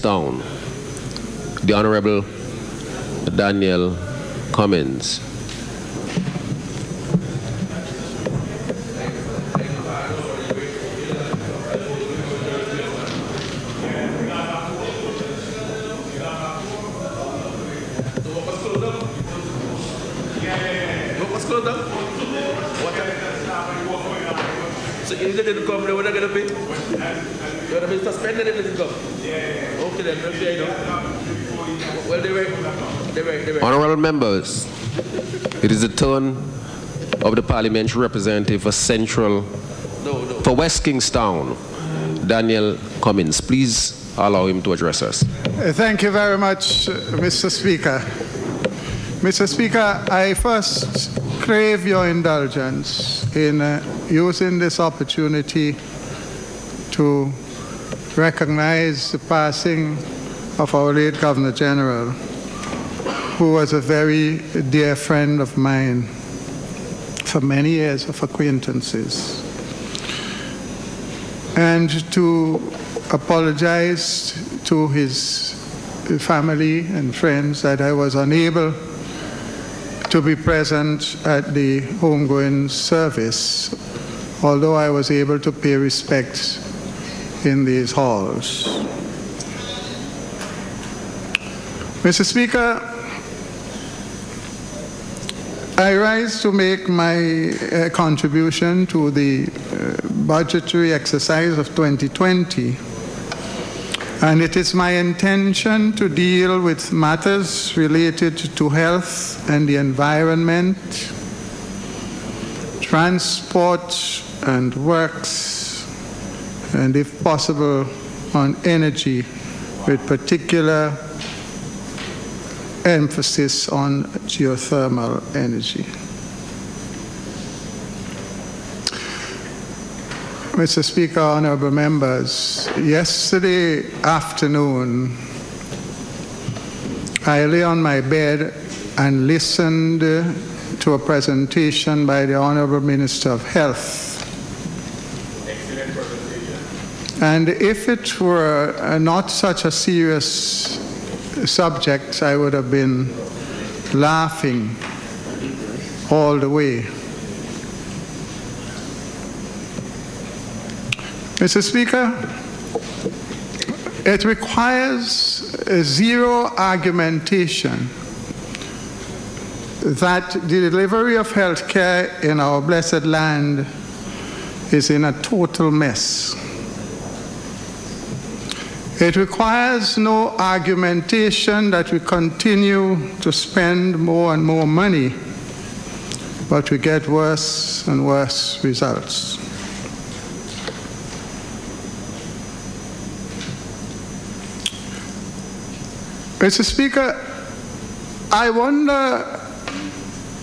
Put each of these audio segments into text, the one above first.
Town, the Honorable Daniel Cummings. So you didn't come, they were not going to pay? You're going to be suspended if you didn't come? Yeah. Okay then, okay, you know. Well, they were. Honorable members, it is the turn of the parliamentary representative for Central, for West Kingstown, Daniel Cummings. Please allow him to address us. Thank you very much, Mr. Speaker. Mr. Speaker, I first crave your indulgence in using this opportunity to recognize the passing of our late Governor General, who was a very dear friend of mine for many years of acquaintances, and to apologize to his family and friends that I was unable to be present at the homegoing service, although I was able to pay respect in these halls. Mr. Speaker, I rise to make my contribution to the budgetary exercise of 2020. And it is my intention to deal with matters related to health and the environment, transport and works, and if possible, on energy, with particular emphasis on geothermal energy. Mr. Speaker, honorable members, yesterday afternoon, I lay on my bed and listened to a presentation by the Honorable Minister of Health. Excellent presentation. And if it were not such a serious subject, I would have been laughing all the way. Mr. Speaker, it requires zero argumentation that the delivery of health care in our blessed land is in a total mess. It requires no argumentation that we continue to spend more and more money, but we get worse and worse results. Mr. Speaker, I wonder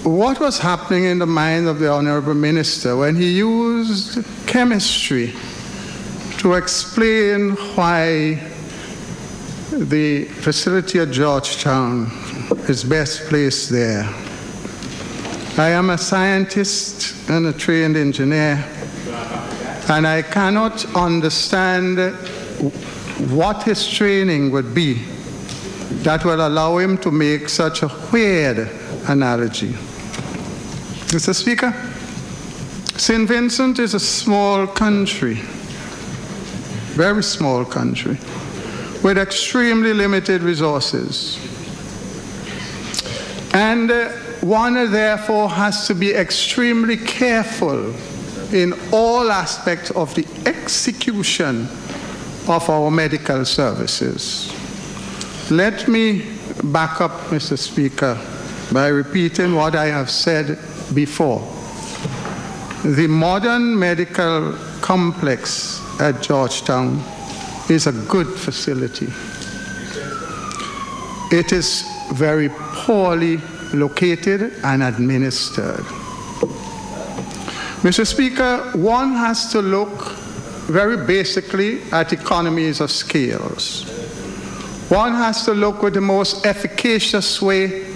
what was happening in the mind of the Honorable Minister when he used chemistry to explain why the facility at Georgetown is best placed there. I am a scientist and a trained engineer, and I cannot understand what his training would be that will allow him to make such a weird analogy. Mr. Speaker, St. Vincent is a small country, very small country, with extremely limited resources. And one therefore has to be extremely careful in all aspects of the execution of our medical services. Let me back up, Mr. Speaker, by repeating what I have said before. The modern medical complex at Georgetown is a good facility. It is very poorly located and administered. Mr. Speaker, one has to look very basically at economies of scales. One has to look with the most efficacious way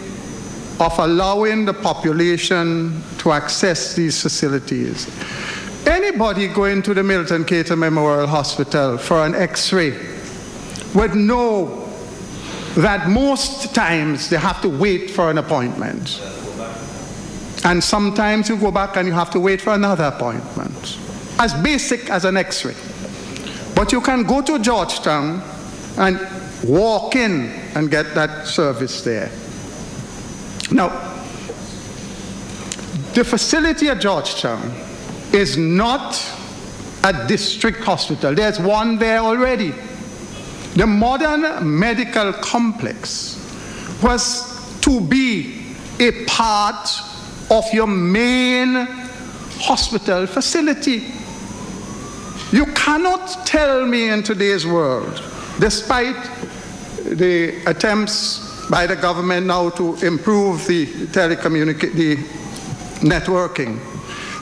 of allowing the population to access these facilities. Anybody going to the Milton Cater Memorial Hospital for an X-ray would know that most times they have to wait for an appointment. And sometimes you go back and you have to wait for another appointment. As basic as an X-ray. But you can go to Georgetown and walk in and get that service there. Now, the facility at Georgetown is not a district hospital. There's one there already. The modern medical complex was to be a part of your main hospital facility. You cannot tell me in today's world, despite the attempts by the government now to improve the networking,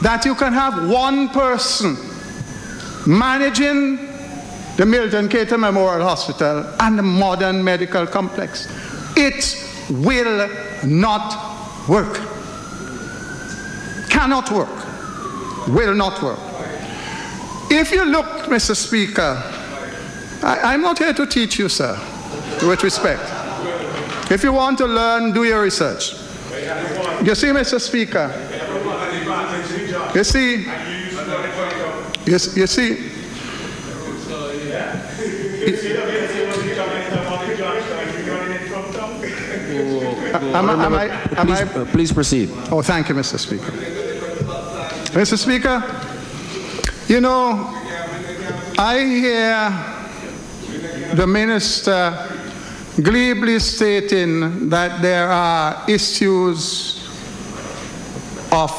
that you can have one person managing the Milton Cater Memorial Hospital and the modern medical complex. It will not work. Cannot work. Will not work. If you look, Mr. Speaker, I'm not here to teach you, sir, with respect. If you want to learn, do your research. You see, Mr. Speaker, you see, Please proceed. Oh, thank you, Mr. Speaker. Mr. Speaker, you know, I hear the minister glibly stating that there are issues of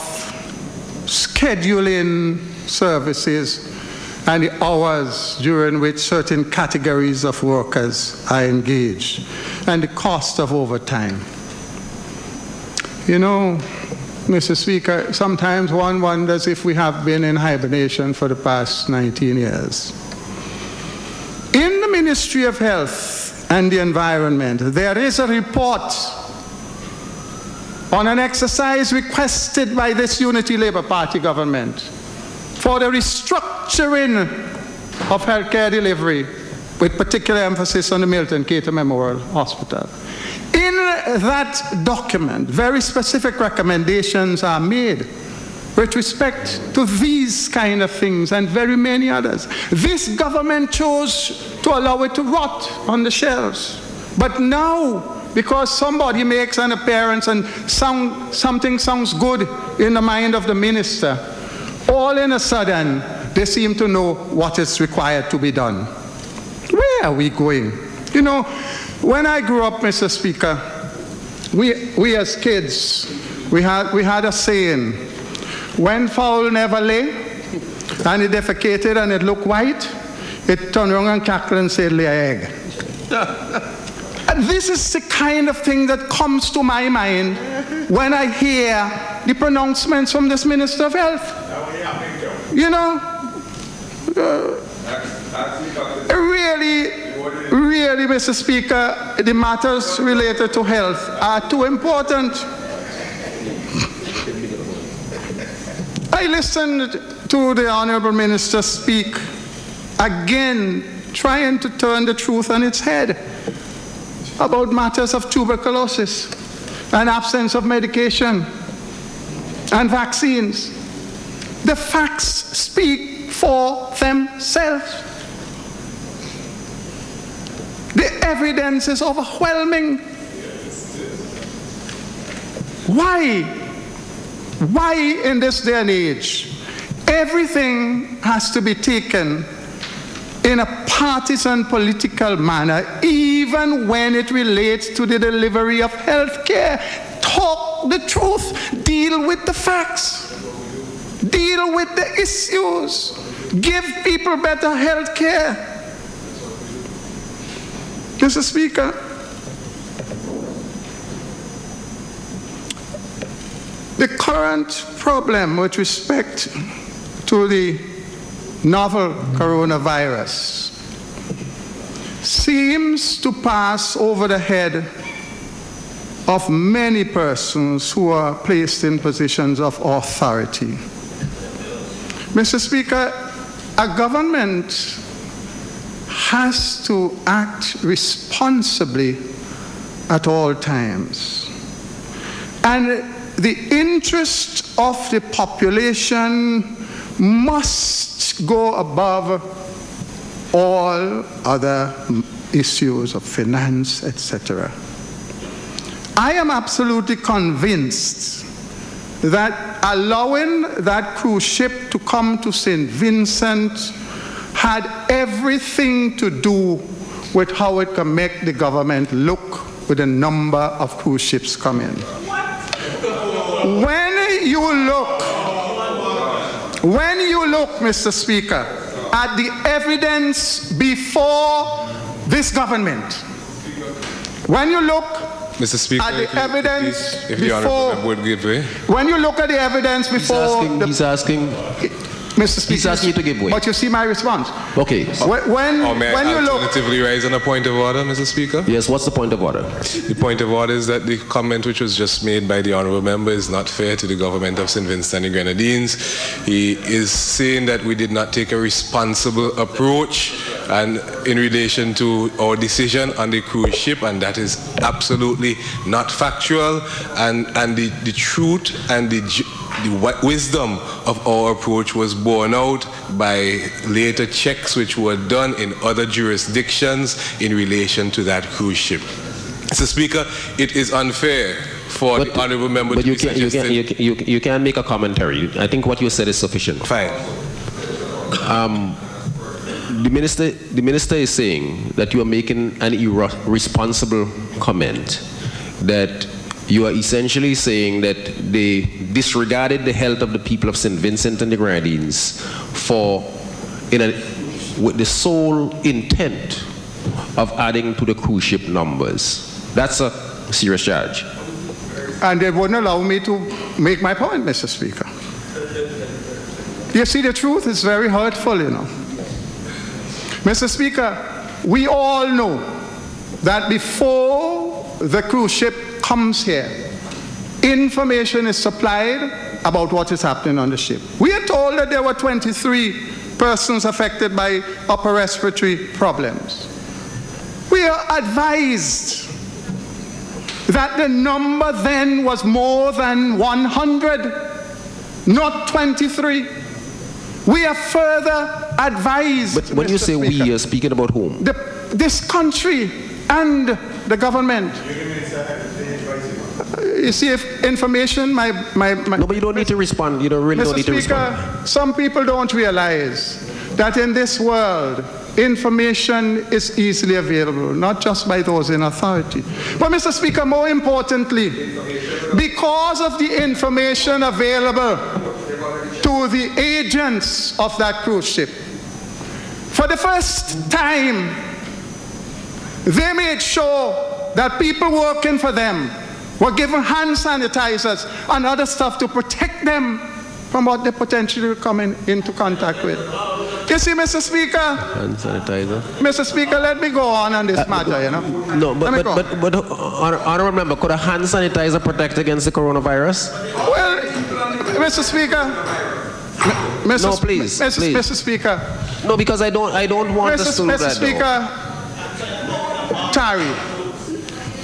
scheduling services and the hours during which certain categories of workers are engaged, and the cost of overtime. You know, Mr. Speaker, sometimes one wonders if we have been in hibernation for the past 19 years. In the Ministry of Health and the Environment, there is a report on an exercise requested by this Unity Labour Party government for the restructuring of healthcare delivery, with particular emphasis on the Milton Cater Memorial Hospital. In that document, very specific recommendations are made with respect to these kind of things and very many others. This government chose to allow it to rot on the shelves. But now, because somebody makes an appearance and something sounds good in the mind of the minister, all in a sudden, they seem to know what is required to be done. Where are we going? You know, when I grew up, Mr. Speaker, we as kids, we had a saying, when fowl never lay, and it defecated and it looked white, it turned around and cackled and said, lay an egg. And this is the kind of thing that comes to my mind when I hear the pronouncements from this Minister of Health. You know, really, Mr. Speaker, the matters related to health are too important. I listened to the Honorable Minister speak again, trying to turn the truth on its head about matters of tuberculosis and absence of medication and vaccines. The facts speak for themselves. The evidence is overwhelming. Why? Why in this day and age, everything has to be taken in a partisan political manner, even when it relates to the delivery of health care? Talk the truth. Deal with the facts. Deal with the issues. Give people better health care. Mr. Speaker, the current problem with respect to the novel coronavirus seems to pass over the head of many persons who are placed in positions of authority. Mr. Speaker, a government has to act responsibly at all times. And the interest of the population must go above all other issues of finance, etc. I am absolutely convinced that allowing that cruise ship to come to St. Vincent had everything to do with how it can make the government look with the number of cruise ships coming. When you look, Mr. Speaker, at the evidence before this government, when you look Mr. Speaker, at the evidence if the honourable member would give way. When you look at the evidence before... He's asking Mr. Speaker, he's asking you to give way. But you see my response. Okay. When you look... alternatively raise on a point of order, Mr. Speaker? Yes, what's the point of order? The point of order is that the comment which was just made by the honourable member is not fair to the government of St. Vincent and the Grenadines. He is saying that we did not take a responsible approach and in relation to our decision on the cruise ship, and that is absolutely not factual, and the truth and the wisdom of our approach was borne out by later checks which were done in other jurisdictions in relation to that cruise ship. Mr. Speaker, it is unfair for the honourable member to be suggesting... You can't make a commentary. I think what you said is sufficient. Fine. The minister is saying that you are making an irresponsible comment, that you are essentially saying that they disregarded the health of the people of St. Vincent and the Grenadines with the sole intent of adding to the cruise ship numbers. That's a serious charge. And they wouldn't allow me to make my point, Mr. Speaker. You see, the truth is very hurtful, you know. Mr. Speaker, we all know that before the cruise ship comes here, information is supplied about what is happening on the ship. We are told that there were 23 persons affected by upper respiratory problems. We are advised that the number then was more than 100, not 23. We are further advised. But when Mr. you say Speaker, we, you're speaking about whom? This country and the government. You see, if information, No, but you don't need to respond. You don't really don't need to respond. Mr. Speaker, some people don't realize that in this world, information is easily available, not just by those in authority. But, Mr. Speaker, more importantly, because of the information available to the agents of that cruise ship, for the first time, they made sure that people working for them were given hand sanitizers and other stuff to protect them from what they potentially were coming into contact with. You see, Mr. Speaker? Hand sanitizer. Mr. Speaker, let me go on this matter, you know. No, but honourable member, could a hand sanitizer protect against the coronavirus? Well, Mr. Speaker. No, please. Mr. Speaker. No, because I don't want us to do that. Mr. Speaker,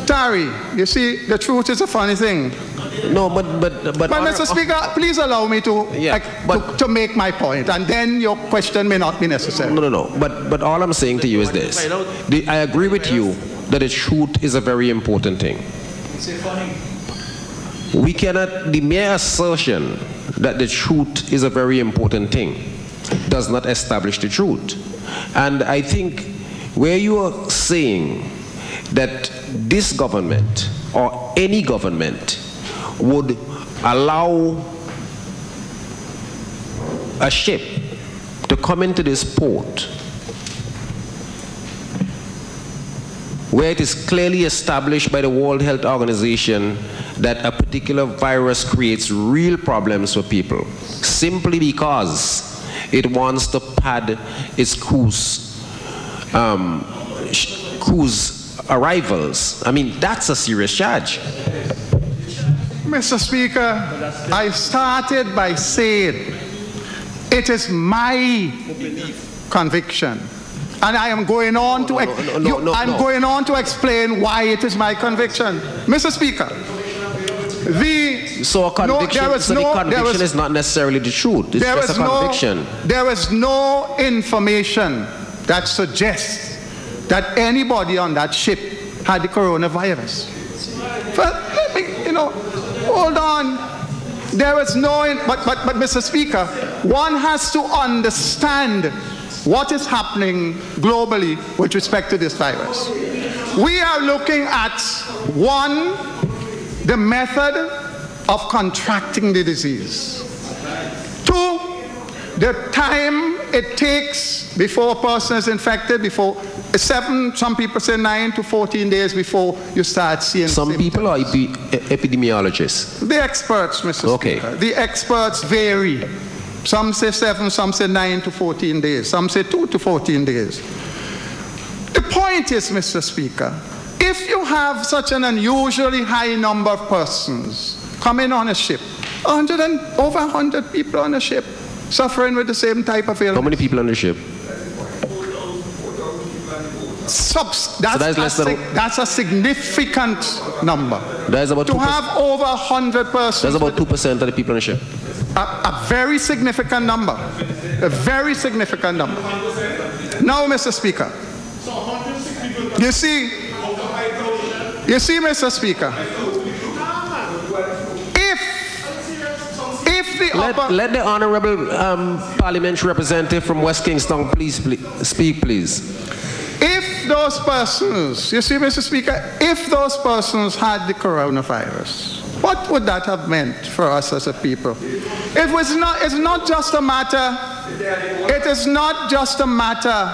Tari, you see, the truth is a funny thing. No, but Mr. Speaker, please allow me to to make my point, and then your question may not be necessary. No. But all I'm saying to you is this: I agree with you that the truth is a very important thing. We cannot. The mere assertion that the truth is a very important thing does not establish the truth. And I think where you are saying that this government or any government would allow a ship to come into this port where it is clearly established by the World Health Organization that a particular virus creates real problems for people simply because it wants to pad its cruise arrivals. I mean, that's a serious charge. Mr. Speaker, I started by saying it is my conviction And I am going on going on to explain why it is my conviction. Mr. Speaker, so a conviction, the conviction is not necessarily the truth. It's just a conviction. There is no information that suggests that anybody on that ship had the coronavirus. But let me, hold on. There is no, but Mr. Speaker, one has to understand what is happening globally with respect to this virus. We are looking at, one, the method of contracting the disease. Two, the time it takes before a person is infected, before 7, some people say 9 to 14 days before you start seeing some symptoms. People are epidemiologists. The experts, Mr. Speaker. The experts vary. Some say 7, some say 9 to 14 days. Some say 2 to 14 days. The point is, Mr. Speaker, if you have such an unusually high number of persons coming on a ship, over 100 people on a ship, suffering with the same type of illness. How many people on the ship? That's a significant number. That is about to have over 100 persons. That's about 2% of the people on the ship. A very significant number. A very significant number. Now, Mr. Speaker, you see, Mr. Speaker, let the honourable parliamentary representative from West Kingston please speak, please. If those persons, you see, Mr. Speaker, if those persons had the coronavirus, what would that have meant for us as a people? It's not just a matter, it is not just a matter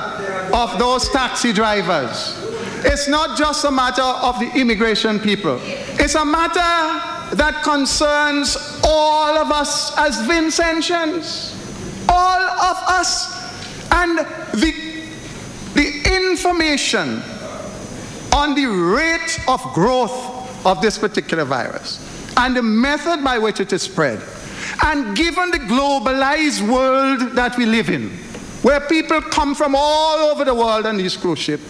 of those taxi drivers. It's not just a matter of the immigration people. It's a matter that concerns all of us as Vincentians. All of us. And the information on the rate of growth of this particular virus and the method by which it is spread, and given the globalized world that we live in, where people come from all over the world on these cruise ships,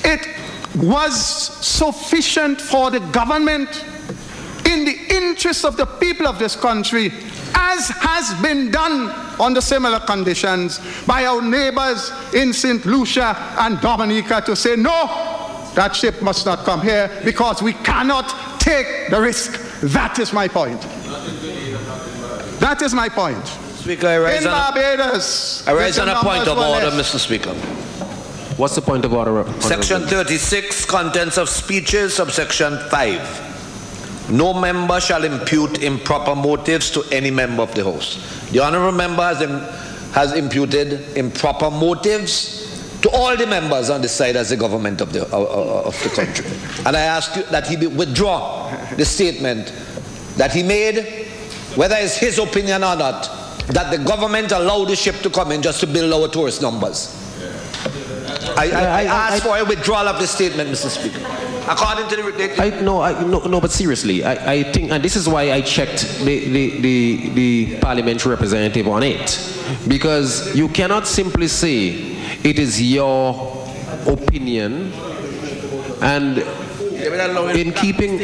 it was sufficient for the government, in the interest of the people of this country, as has been done under similar conditions by our neighbors in St. Lucia and Dominica, to say, no, that ship must not come here because we cannot take the risk. That is my point. That is my point. Speaker, I rise on a point of order, Mr. Speaker. What's the point of order? Section 36, contents of speeches, subsection 5. No member shall impute improper motives to any member of the House. The honourable member has imputed improper motives to all the members on this side as the government of the country. And I ask you that he withdraw the statement that he made, whether it's his opinion or not, that the government allowed the ship to come in just to build our tourist numbers. I ask for a withdrawal of the statement, Mr. Speaker. According to the... but seriously, I think, and this is why I checked the parliamentary representative on it, because you cannot simply say it is your opinion, and in keeping...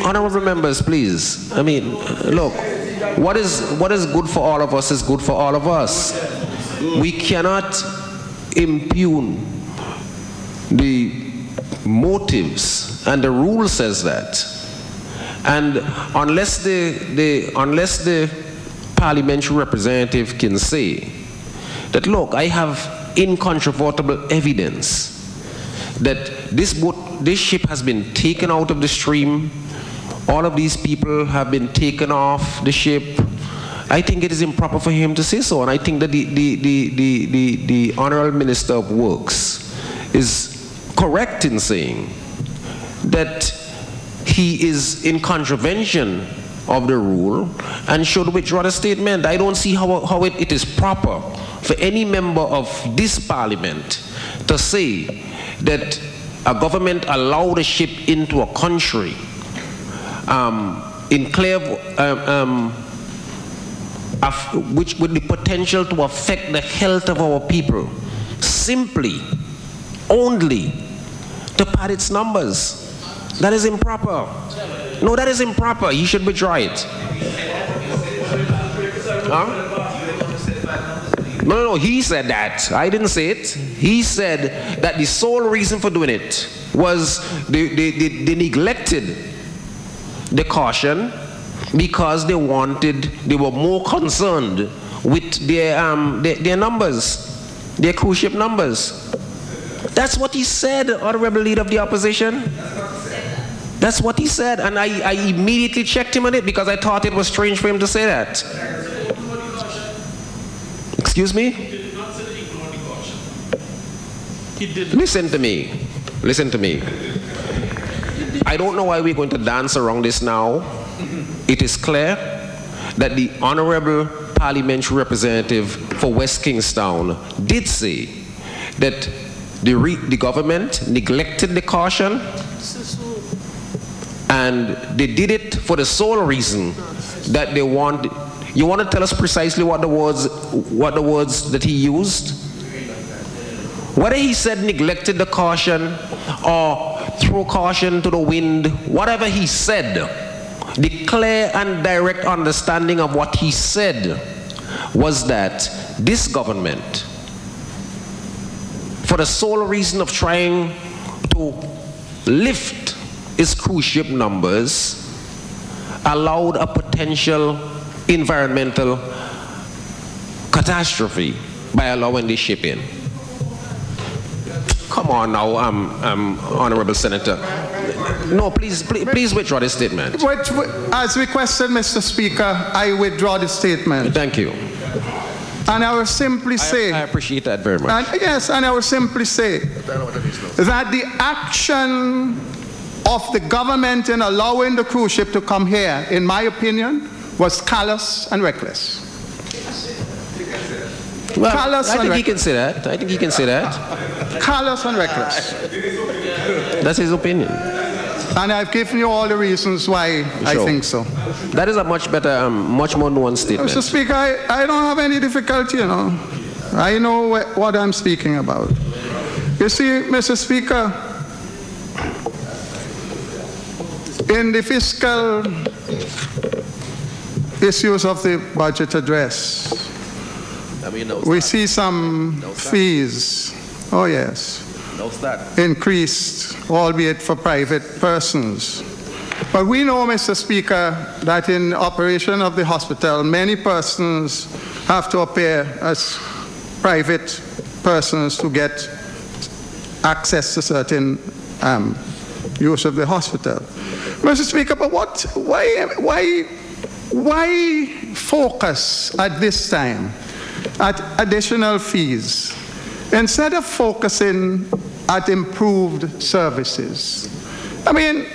Honourable members, please. I mean, look, what is good for all of us is good for all of us. We cannot impugn the motives, and the rule says that. And unless the parliamentary representative can say that, look, I have incontrovertible evidence that this ship has been taken out of the stream, all of these people have been taken off the ship, I think it is improper for him to say so. And I think that the Honourable Minister of Works is correct in saying that he is in contravention of the rule and should withdraw the statement. I don't see how it is proper for any member of this parliament to say that a government allowed a ship into a country in clear which with the potential to affect the health of our people, simply, only to pad its numbers. That is improper. No, that is improper. He should withdraw it. Huh? No, he said that. I didn't say it. He said that the sole reason for doing it was they neglected the caution because they were more concerned with their numbers, their cruise ship numbers. That's what he said, Honorable Leader of the Opposition. That's what he said, and I immediately checked him on it because I thought it was strange for him to say that. Excuse me? He did not say that he ignored the caution. He did. Listen to me. Listen to me. I don't know why we're going to dance around this now. It is clear that the Honorable Parliamentary Representative for West Kingstown did say that the government neglected the caution, and they did it for the sole reason that they want. You want to tell us precisely what the words that he used? Whether he said neglected the caution or threw caution to the wind, whatever he said, the clear and direct understanding of what he said was that this government, for the sole reason of trying to lift its cruise ship numbers, allowed a potential environmental catastrophe by allowing this ship in. Come on now, Honorable Senator. No, please withdraw this statement. As requested, Mr. Speaker, I withdraw the statement. Thank you. And I will simply say... I appreciate that very much. And I will simply say that the action of the government in allowing the cruise ship to come here, in my opinion, was callous and reckless. Well, I think he can say that. I think he can say that. Callous and reckless. That's his opinion. And I've given you all the reasons why I think so. That is a much better, much more nuanced statement. Mr. Speaker, I don't have any difficulty, you know. I know what I'm speaking about. You see, Mr. Speaker, in the fiscal issues of the budget address, we see some fees, oh yes, increased, albeit for private persons. But we know, Mr. Speaker, that in operation of the hospital, many persons have to appear as private persons to get access to certain use of the hospital. Mr. Speaker, but why focus at this time at additional fees instead of focusing at improved services? I mean,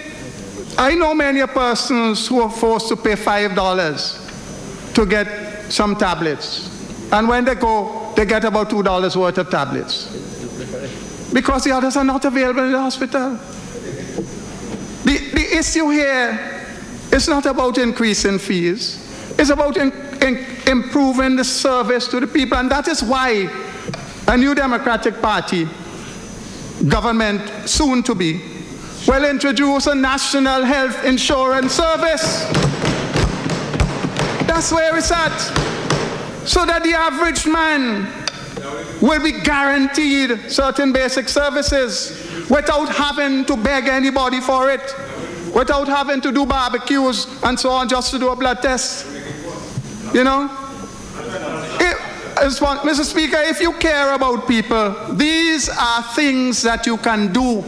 I know many persons who are forced to pay $5 to get some tablets, and when they go, they get about $2 worth of tablets because the others are not available in the hospital. The issue here is not about increasing fees. It's about improving the service to the people, and that is why a new Democratic Party government, soon to be, will introduce a national health insurance service. That's where it's at. So that the average man will be guaranteed certain basic services without having to beg anybody for it, without having to do barbecues and so on just to do a blood test. You know? Mr. Speaker, if you care about people, these are things that you can do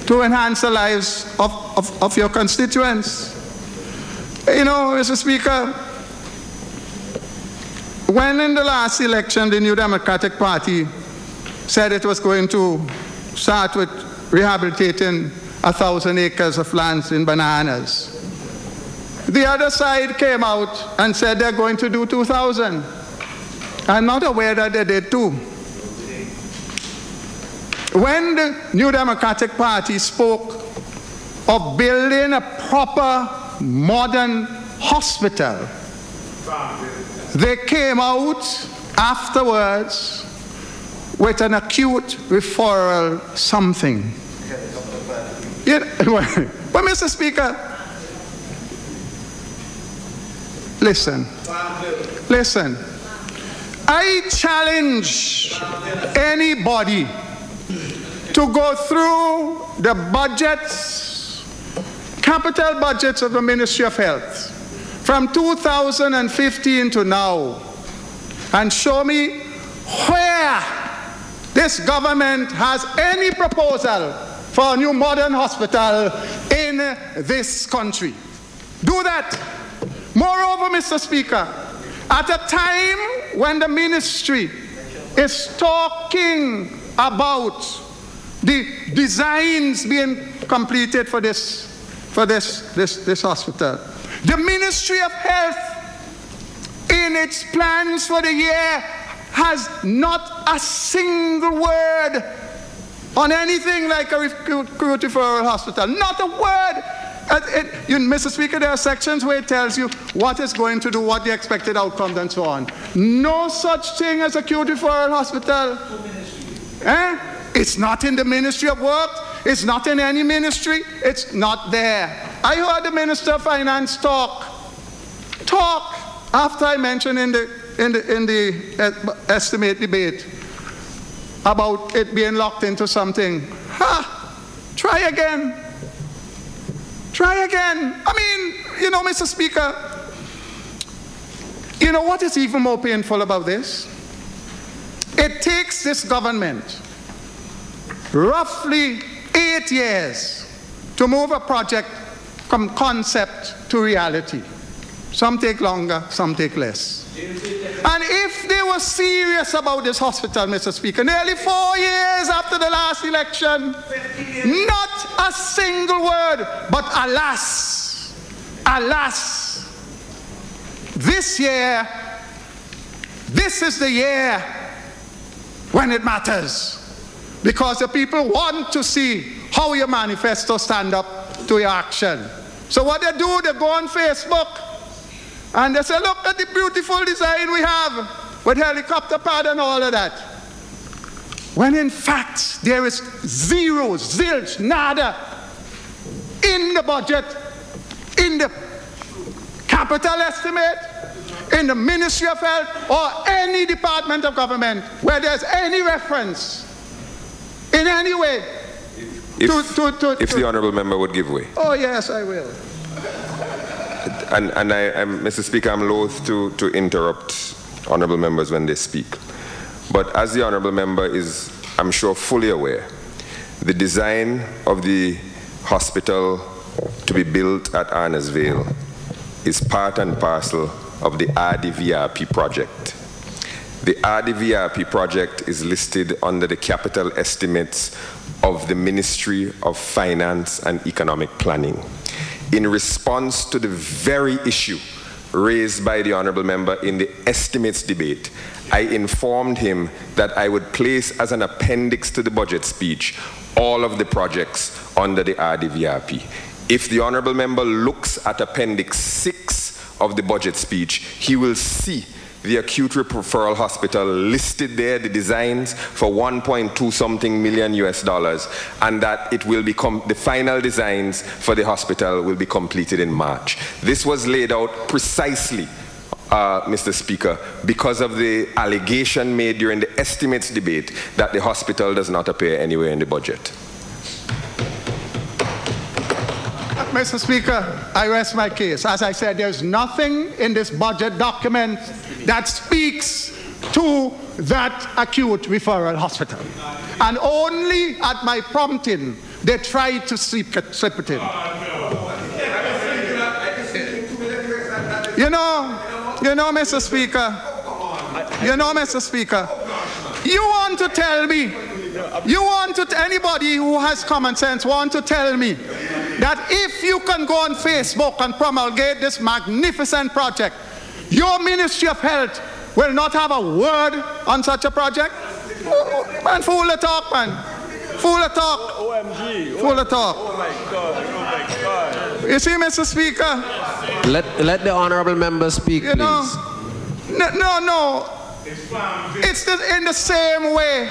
to enhance the lives of your constituents. You know, Mr. Speaker, when in the last election the New Democratic Party said it was going to start with rehabilitating 1,000 acres of lands in bananas, the other side came out and said they're going to do 2,000. I'm not aware that they did too. When the New Democratic Party spoke of building a proper modern hospital, they came out afterwards with an acute referral something. But Mr. Speaker, listen. I challenge anybody to go through the budgets, capital budgets of the Ministry of Health from 2015 to now and show me where this government has any proposal for a new modern hospital in this country. Do that. Moreover, Mr. Speaker, at a time when the ministry is talking about the designs being completed for this hospital, the Ministry of Health, in its plans for the year, has not a single word on anything like a recruit referral hospital. Not a word. Mr. Speaker, there are sections where it tells you what it's going to do, what the expected outcomes, and so on. No such thing as acute referral hospital. It's not in the Ministry of Work. It's not in any ministry. It's not there. I heard the Minister of Finance talk after I mentioned in the estimate debate about it being locked into something. Try again. Try again. I mean, Mr. Speaker, what is even more painful about this? It takes this government roughly 8 years to move a project from concept to reality. Some take longer, some take less. And if they were serious about this hospital, Mr. Speaker, nearly 4 years after the last election, not a single word, but alas, this year, this is the year when it matters. Because the people want to see how your manifesto stand up to your action. So what they do, they go on Facebook and they say, look at the beautiful design we have with helicopter pad and all of that. When in fact, there is zero, zilch, nada in the budget, in the capital estimate, in the Ministry of Health, or any department of government where there's any reference in any way. If the honourable member would give way. Oh yes, I will. And Mr. Speaker, I'm loath to interrupt honourable members when they speak. But as the honourable member is, I'm sure, fully aware, the design of the hospital to be built at Arnesvale is part and parcel of the RDVRP project. The RDVRP project is listed under the capital estimates of the Ministry of Finance and Economic Planning. In response to the very issue raised by the honourable member in the estimates debate, I informed him that I would place as an appendix to the budget speech all of the projects under the RDVRP. If the honourable member looks at Appendix 6 of the budget speech, he will see the acute referral hospital listed there, the designs for 1.2 something million US dollars, and that it will become, the final designs for the hospital will be completed in March. This was laid out precisely, Mr. Speaker, because of the allegation made during the estimates debate that the hospital does not appear anywhere in the budget. Mr. Speaker, I rest my case. As I said, there's nothing in this budget document that speaks to that acute referral hospital. And only at my prompting, they tried to slip it in. You know, Mr. Speaker, you want to tell me, anybody who has common sense want to tell me that if you can go on Facebook and promulgate this magnificent project, your Ministry of Health will not have a word on such a project? Man, fool the talk, man. Fool the talk. OMG. Fool the talk. Oh my God. Oh my God. You see, Mr. Speaker? Let the honourable member speak, please. No. It's in the same way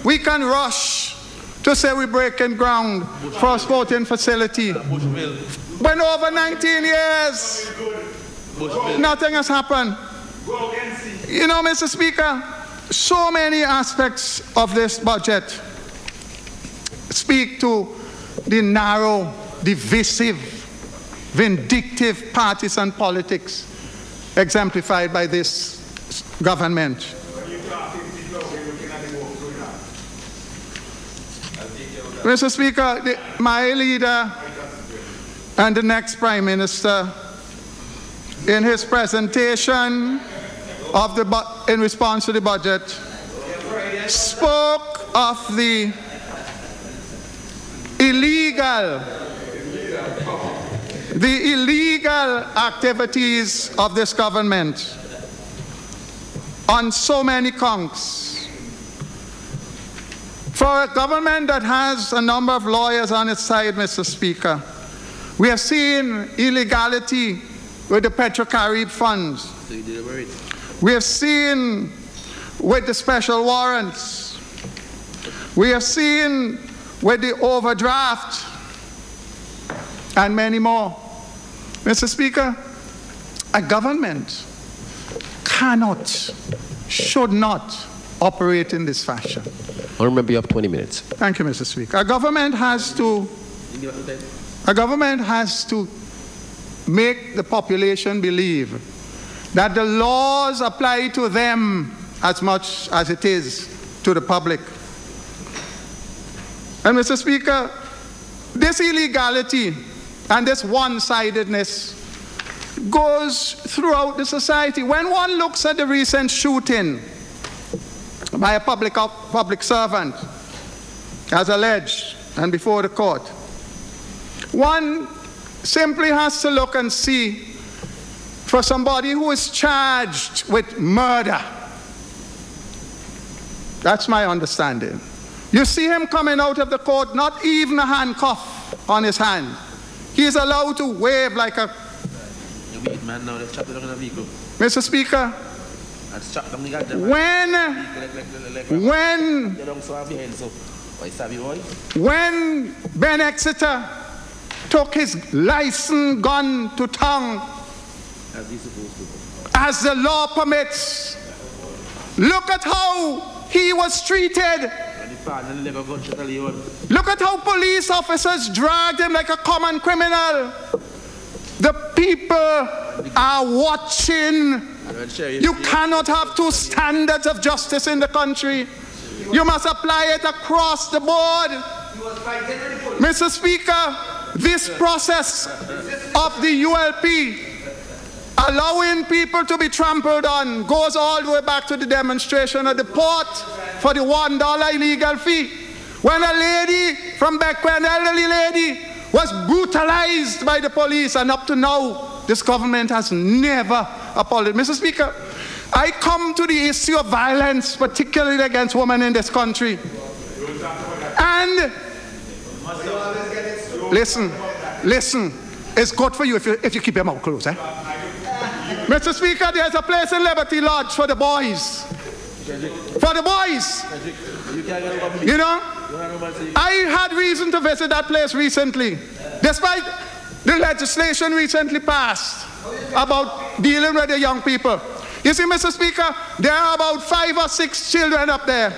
we can rush to say we're breaking ground for a sporting facility. When over 19 years, nothing has happened. You know, Mr. Speaker, so many aspects of this budget speak to the narrow, divisive, vindictive partisan politics exemplified by this government. Mr. Speaker, my leader and the next Prime Minister, in his presentation of in response to the budget, spoke of the illegal activities of this government on so many counts. For a government that has a number of lawyers on its side, Mr. Speaker, we have seen illegality with the Petro-Carib funds. We have seen with the special warrants. We have seen with the overdraft and many more. Mr. Speaker, a government cannot, should not operate in this fashion. I remember you have 20 minutes. Thank you, Mr. Speaker. A government has to make the population believe that the laws apply to them as much as it is to the public. And Mr. Speaker, this illegality and this one-sidedness goes throughout the society. When one looks at the recent shooting by a public servant, as alleged and before the court, one simply has to look and see for somebody who is charged with murder. That's my understanding. You see him coming out of the court, not even a handcuff on his hand. He is allowed to wave like a... Mr. Speaker, when Ben Exeter took his licensed gun to town, as the law permits, look at how he was treated. Look at how police officers dragged him like a common criminal. The people are watching. You cannot have two standards of justice in the country. You must apply it across the board. Mr. Speaker, this process of the ULP allowing people to be trampled on goes all the way back to the demonstration at the port for the $1 illegal fee. When a lady from back when, an elderly lady, was brutalized by the police, and up to now, this government has never apologized. Mr. Speaker, I come to the issue of violence, particularly against women in this country. And listen, it's good for you if you keep your mouth closed. Mr. Speaker, there's a place in Liberty Lodge for the boys. For the boys. You know, I had reason to visit that place recently, despite the legislation recently passed about dealing with the young people. You see, Mr. Speaker, there are about 5 or 6 children up there,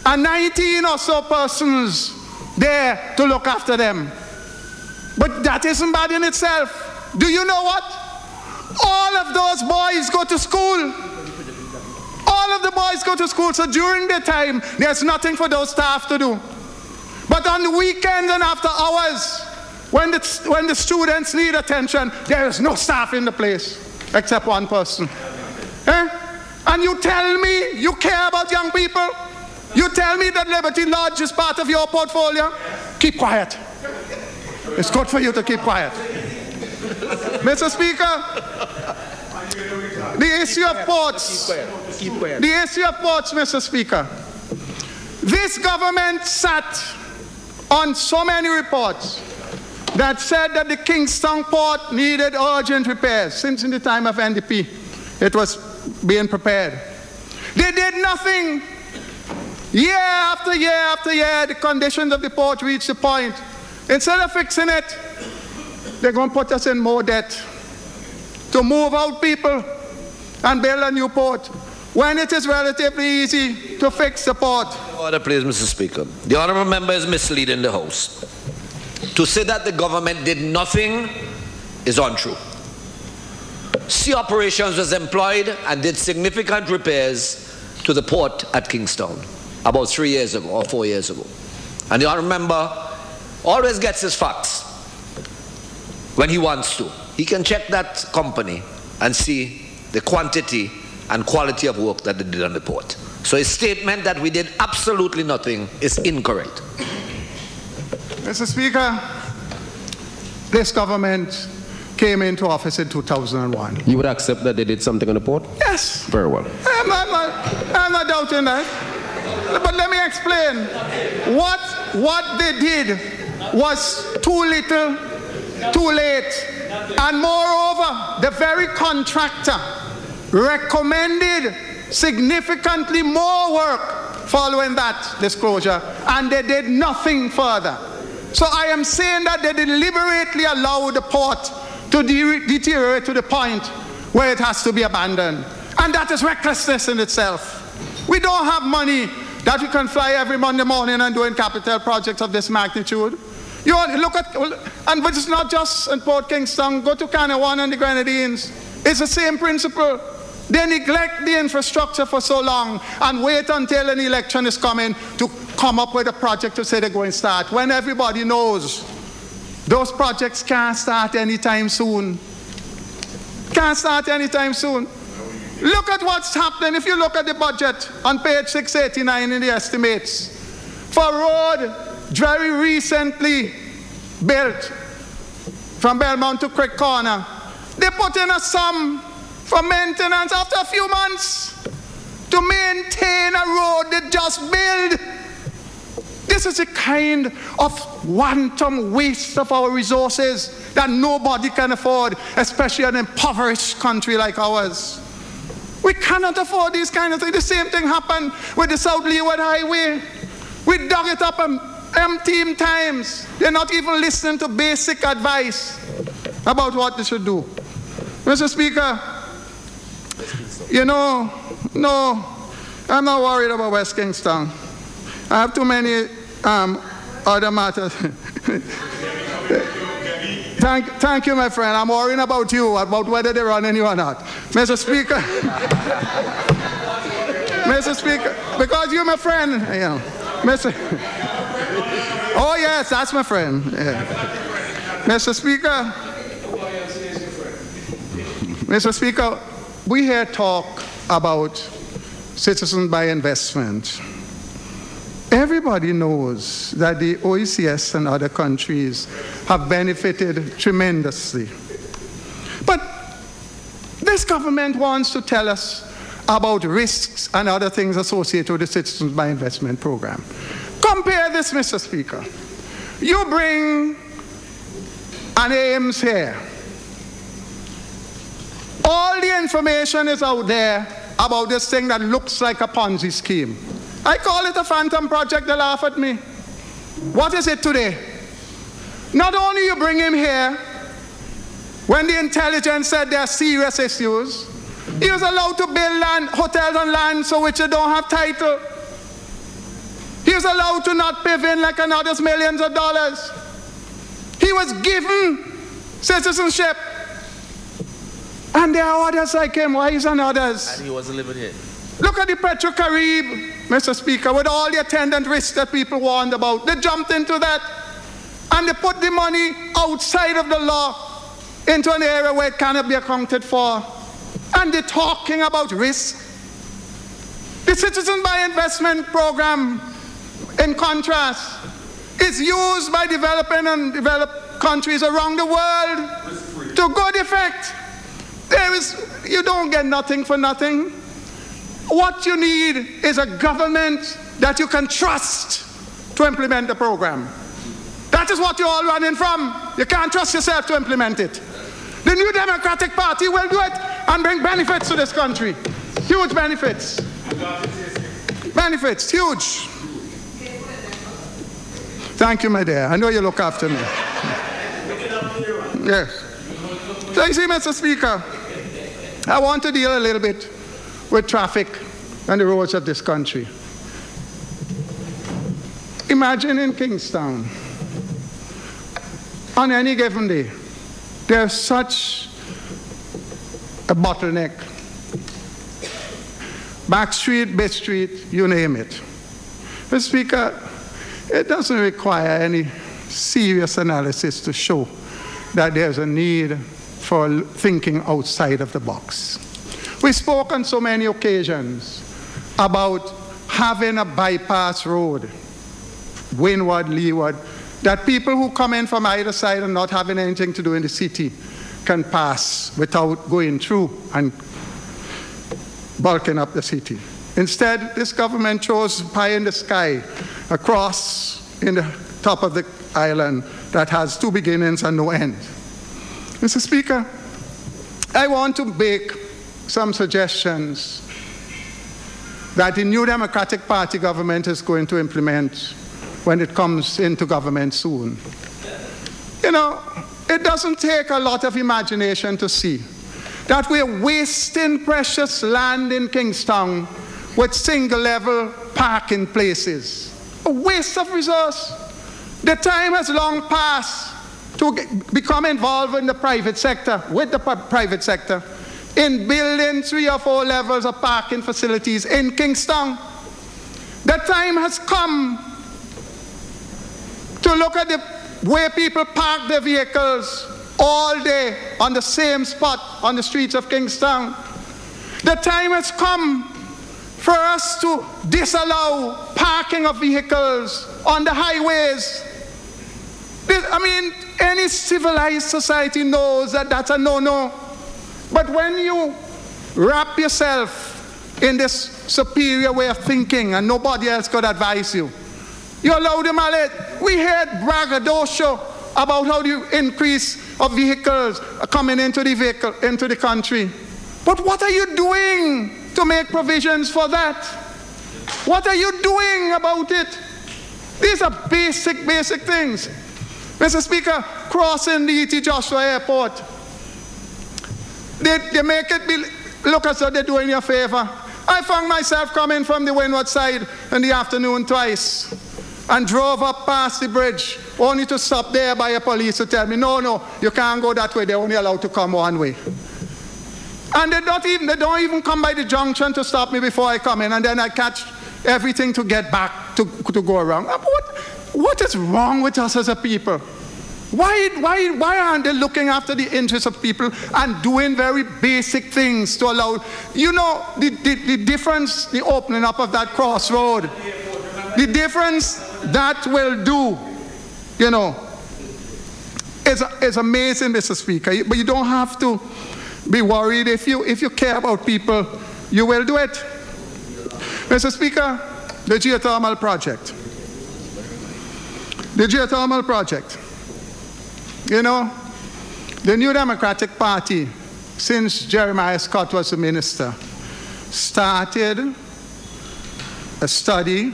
and 19 or so persons there to look after them. But that isn't bad in itself. Do you know what? All of those boys go to school. All of the boys go to school, so during the time, there's nothing for those staff to do. But on the weekends and after hours, when the students need attention, there is no staff in the place, except one person. And you tell me you care about young people? You tell me that Liberty Lodge is part of your portfolio? Keep quiet. It's good for you to keep quiet. Mr. Speaker, the issue of ports. The issue of ports, Mr. Speaker. This government sat on so many reports that said that the Kingston port needed urgent repairs. Since in the time of NDP, it was being prepared. They did nothing. Year after year after year, the conditions of the port reached the point. Instead of fixing it, they're going to put us in more debt to move out people and build a new port when it is relatively easy to fix the port. Order, please, Mr. Speaker. The honourable member is misleading the House. To say that the government did nothing is untrue. Sea Operations was employed and did significant repairs to the port at Kingstown about 3 years ago or 4 years ago. And the honourable member always gets his facts when he wants to. He can check that company and see the quantity and quality of work that they did on the port. So his statement that we did absolutely nothing is incorrect. Mr. Speaker, this government came into office in 2001. You would accept that they did something on the port? Yes. Very well. I'm not doubting that. But let me explain. What they did was too little, too late. And moreover, the very contractor recommended significantly more work following that disclosure, and they did nothing further. So I am saying that they deliberately allowed the port to deteriorate to the point where it has to be abandoned. And that is recklessness in itself. We don't have money that we can fly every Monday morning and doing capital projects of this magnitude. You look at, and but it's not just in Port Kingston. Go to Canawan and the Grenadines. It's the same principle. They neglect the infrastructure for so long and wait until an election is coming to come up with a project to say they're going to start, when everybody knows those projects can't start anytime soon. Can't start anytime soon. Look at what's happening. If you look at the budget on page 689 in the estimates for road very recently built from Belmont to Creek Corner, they put in a sum for maintenance after a few months to maintain a road they just built. This is a kind of wanton waste of our resources that nobody can afford, especially an impoverished country like ours. We cannot afford these kind of things. The same thing happened with the South Leeward Highway. We dug it up empty times. They're not even listening to basic advice about what they should do. Mr. Speaker, you know, no, I'm not worried about West Kingston. I have too many other matters. Thank you, my friend. I'm worrying about you, about whether they're running you or not. Mr. Speaker, Mr. Speaker, because you're my friend, you know. Mr. Oh, yes, that's my friend. Yeah. Mr. Speaker, we hear talk about citizens by investment. Everybody knows that the OECS and other countries have benefited tremendously. But this government wants to tell us about risks and other things associated with the Citizens by Investment program. Compare this, Mr. Speaker. You bring an AIMS here. All the information is out there about this thing that looks like a Ponzi scheme. I call it a phantom project. They laugh at me. What is it today? Not only you bring him here, when the intelligence said there are serious issues, he was allowed to build land, hotels on land so which they don't have title. He was allowed to not pay in like another's millions of dollars. He was given citizenship. And there are others like him, wives and others. And he wasn't living here. Look at the Petro-Carib, Mr. Speaker, with all the attendant risks that people warned about. They jumped into that, and they put the money outside of the law into an area where it cannot be accounted for. And they're talking about risk. The Citizens by Investment program, in contrast, is used by developing and developed countries around the world to good effect. You don't get nothing for nothing. What you need is a government that you can trust to implement the program. That is what you're all running from. You can't trust yourself to implement it. The New Democratic Party will do it and bring benefits to this country. Huge benefits. Benefits, huge. Thank you, my dear. I know you look after me. Yes. So you see, Mr. Speaker, I want to deal a little bit with traffic and the roads of this country. Imagine in Kingstown, on any given day, there's such a bottleneck. Back Street, Bit Street, you name it. Mr. Speaker, it doesn't require any serious analysis to show that there's a need for thinking outside of the box. We spoke on so many occasions about having a bypass road, windward, leeward, that people who come in from either side and not having anything to do in the city can pass without going through and bulking up the city. Instead, this government chose pie in the sky, a cross in the top of the island that has two beginnings and no end. Mr. Speaker, I want to make some suggestions that the new Democratic Party government is going to implement when it comes into government soon. You know, it doesn't take a lot of imagination to see that we're wasting precious land in Kingstown with single-level parking places. A waste of resource. The time has long passed to become involved in the private sector, with the private sector, in building 3 or 4 levels of parking facilities in Kingstown. The time has come to look at the way people park their vehicles all day on the same spot on the streets of Kingstown. The time has come for us to disallow parking of vehicles on the highways. I mean, any civilized society knows that that's a no-no. But when you wrap yourself in this superior way of thinking and nobody else could advise you, you allow them all it. We heard braggadocio about how the increase of vehicles coming into the country. But what are you doing to make provisions for that? What are you doing about it? These are basic things. Mr. Speaker, crossing the E.T. Joshua Airport, they make it look as though they're doing you a favor. I found myself coming from the windward side in the afternoon twice and drove up past the bridge only to stop there by a police to tell me, no, you can't go that way, they're only allowed to come one way. And they don't even come by the junction to stop me before I come in, and then I catch everything to get back to go around. What is wrong with us as a people? Why aren't they looking after the interests of people and doing very basic things to allow, you know, the difference, the opening up of that crossroad, the difference that will do, you know, is amazing, Mr. Speaker. But you don't have to be worried. If you care about people, you will do it. Mr. Speaker, the geothermal project. The geothermal project. You know, the New Democratic Party, since Jeremiah Scott was the minister, started a study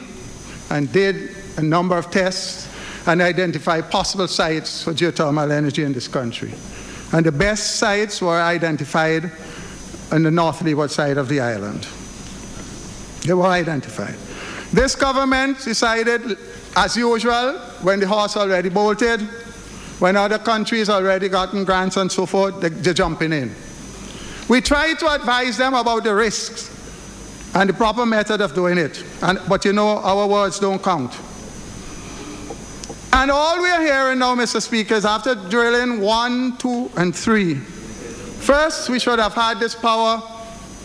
and did a number of tests and identified possible sites for geothermal energy in this country. And the best sites were identified on the north leeward side of the island. They were identified. This government decided, as usual, when the horse already bolted, when other countries already gotten grants and so forth, they're jumping in. We try to advise them about the risks and the proper method of doing it. But you know, our words don't count. And all we are hearing now, Mr. Speaker, is after drilling 1, 2, and 3. First, we should have had this power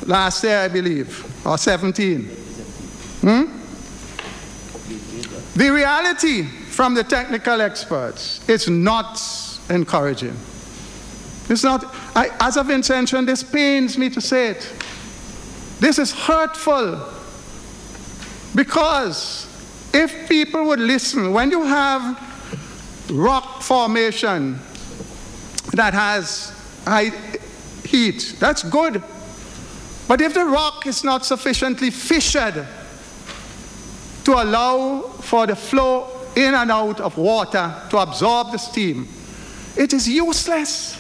last year, I believe, or 17. The reality from the technical experts is not encouraging. It's not, as I've mentioned, this pains me to say it. This is hurtful, because if people would listen, when you have rock formation that has high heat, that's good. But if the rock is not sufficiently fissured to allow for the flow in and out of water to absorb the steam, it is useless.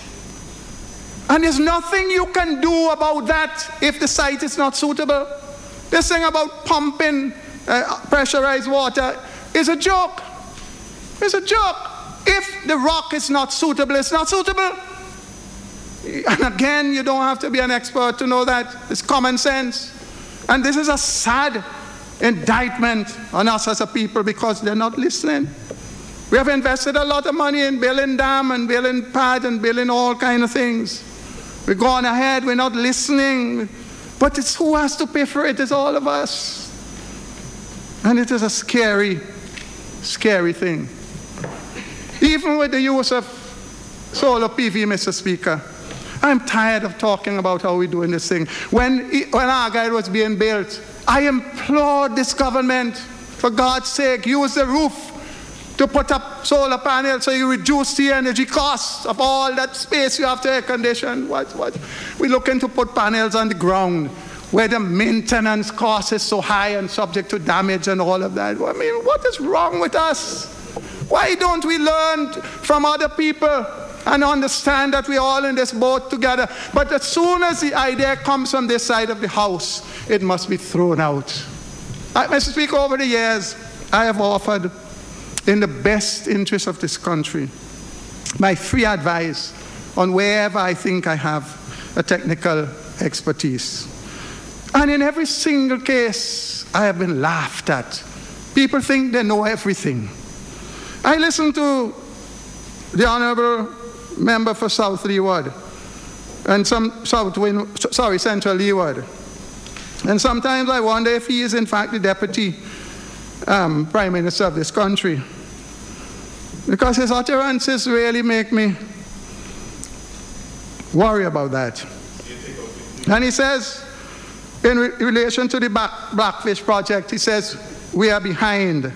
And there's nothing you can do about that if the site is not suitable. This thing about pumping pressurized water is a joke. It's a joke. If the rock is not suitable, it's not suitable. And again, you don't have to be an expert to know that. It's common sense. And this is a sad indictment on us as a people because they're not listening. We have invested a lot of money in building dam and building pad and building all kind of things. We're going ahead, we're not listening. But it's who has to pay for it? It's all of us. And it is a scary, scary thing. Even with the use of solar PV, Mr. Speaker, I'm tired of talking about how we're doing this thing. When Argyle was being built, I implored this government, for God's sake, use the roof to put up solar panels so you reduce the energy costs of all that space you have to air condition. We're looking to put panels on the ground where the maintenance cost is so high and subject to damage and all of that. I mean, what is wrong with us? Why don't we learn from other people and understand that we're all in this boat together? But as soon as the idea comes from this side of the house, it must be thrown out. Mr. Speaker, over the years, I have offered, in the best interest of this country, my free advice on wherever I think I have a technical expertise. And in every single case, I have been laughed at. People think they know everything. I listened to the Honorable Member for South Leeward and Central Leeward. And sometimes I wonder if he is in fact the Deputy Prime Minister of this country. Because his utterances really make me worry about that. And he says, in relation to the Blackfish project, he says, we are behind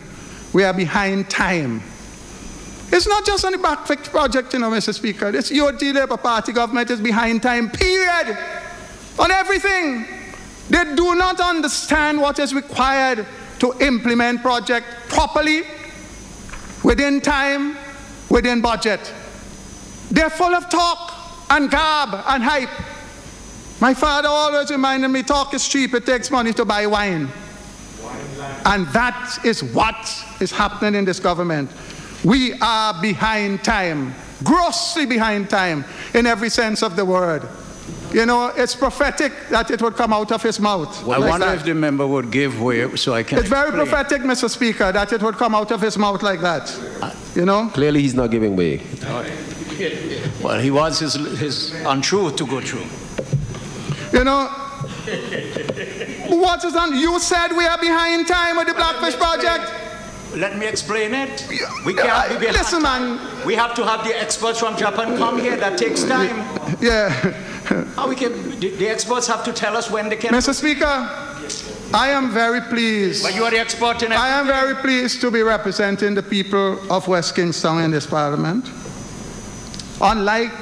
time. It's not just on the Blackfish project, you know, Mr. Speaker. This UOT Labour Party government is behind time, period. On everything. They do not understand what is required to implement project properly, within time, within budget. They're full of talk and garb and hype. My father always reminded me, talk is cheap, it takes money to buy wine. And that is what is happening in this government. We are behind time, grossly behind time, in every sense of the word. You know, it's prophetic that it would come out of his mouth. Well, I wonder if the member would give way so I can It's very prophetic, Mr. Speaker, that it would come out of his mouth like that. You know? Clearly he's not giving way. Well, he wants his untruth to go through. You know, what is on? You said we are behind time with the Blackfish project. Let me explain it. We can't be listen, man. We have to have the experts from Japan come here. That takes time. Yeah. How we can? The experts have to tell us when they can. Mr. Speaker, I am very pleased. But you are the expert in everything. I am very pleased to be representing the people of West Kingstown in this Parliament. Unlike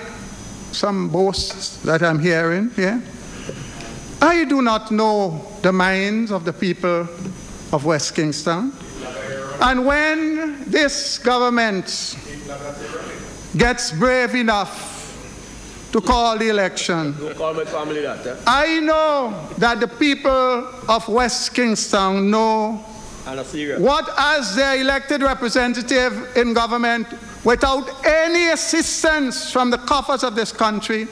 some boasts that I'm hearing here, I do not know the minds of the people of West Kingstown. And when this government gets brave enough to call the election, I know that the people of West Kingstown know what, as their elected representative in government, without any assistance from the coffers of this country,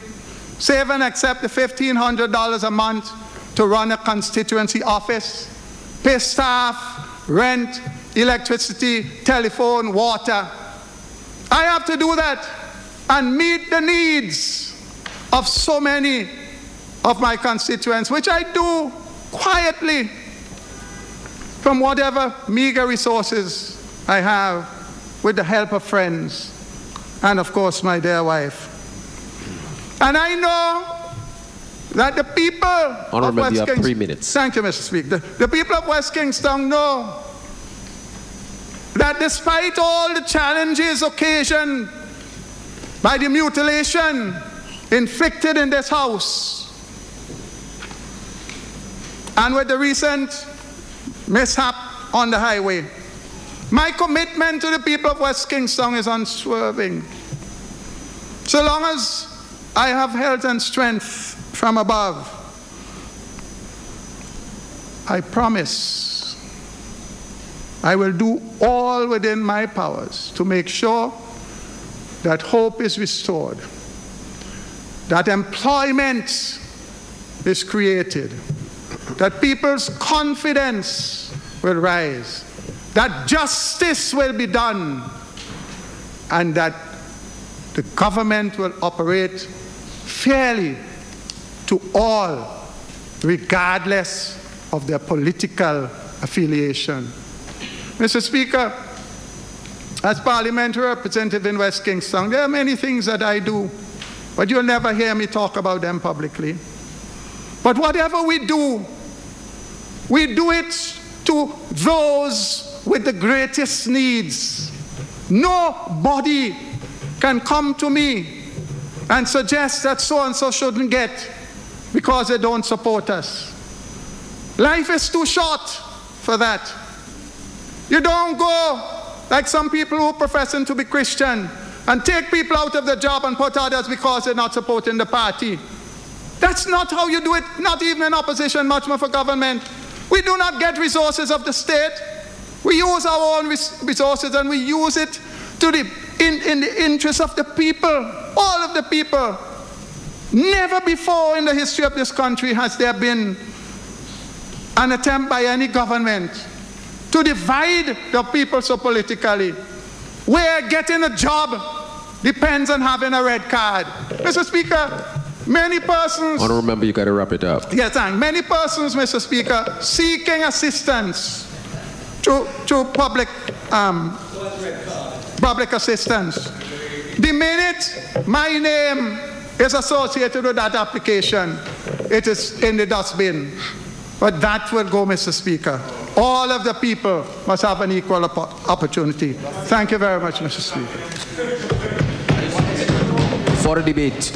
save and accept the $1,500 a month to run a constituency office, pay staff, rent, electricity, telephone, water. I have to do that and meet the needs of so many of my constituents, which I do quietly from whatever meager resources I have, with the help of friends and, of course, my dear wife. And I know that the people of West Kingstown, 3 minutes. Thank you, Mr. Speaker. The people of West Kingstown know that despite all the challenges occasioned by the mutilation inflicted in this house, and with the recent mishap on the highway, my commitment to the people of West Kingston is unswerving. So long as I have health and strength from above, I promise I will do all within my powers to make sure that hope is restored, that employment is created, that people's confidence will rise, that justice will be done, and that the government will operate fairly to all, regardless of their political affiliation. Mr. Speaker, as parliamentary representative in West Kingston, there are many things that I do, but you'll never hear me talk about them publicly. But whatever we do it to those with the greatest needs. Nobody can come to me and suggest that so-and-so shouldn't get because they don't support us. Life is too short for that. You don't go like some people who professing to be Christian and take people out of the job and put others because they're not supporting the party. That's not how you do it, not even in opposition, much more for government. We do not get resources of the state. We use our own resources and we use it to in the interest of the people, all of the people. Never before in the history of this country has there been an attempt by any government to divide the people so politically, where getting a job depends on having a red card. Mr. Speaker, many persons... Honourable member, you got to wrap it up. Yes, thank. Many persons, Mr. Speaker, seeking assistance to public assistance. The minute my name is associated with that application, it is in the dustbin. But that will go, Mr. Speaker. All of the people must have an equal opportunity. Thank you very much, Mr. Speaker. For the debate.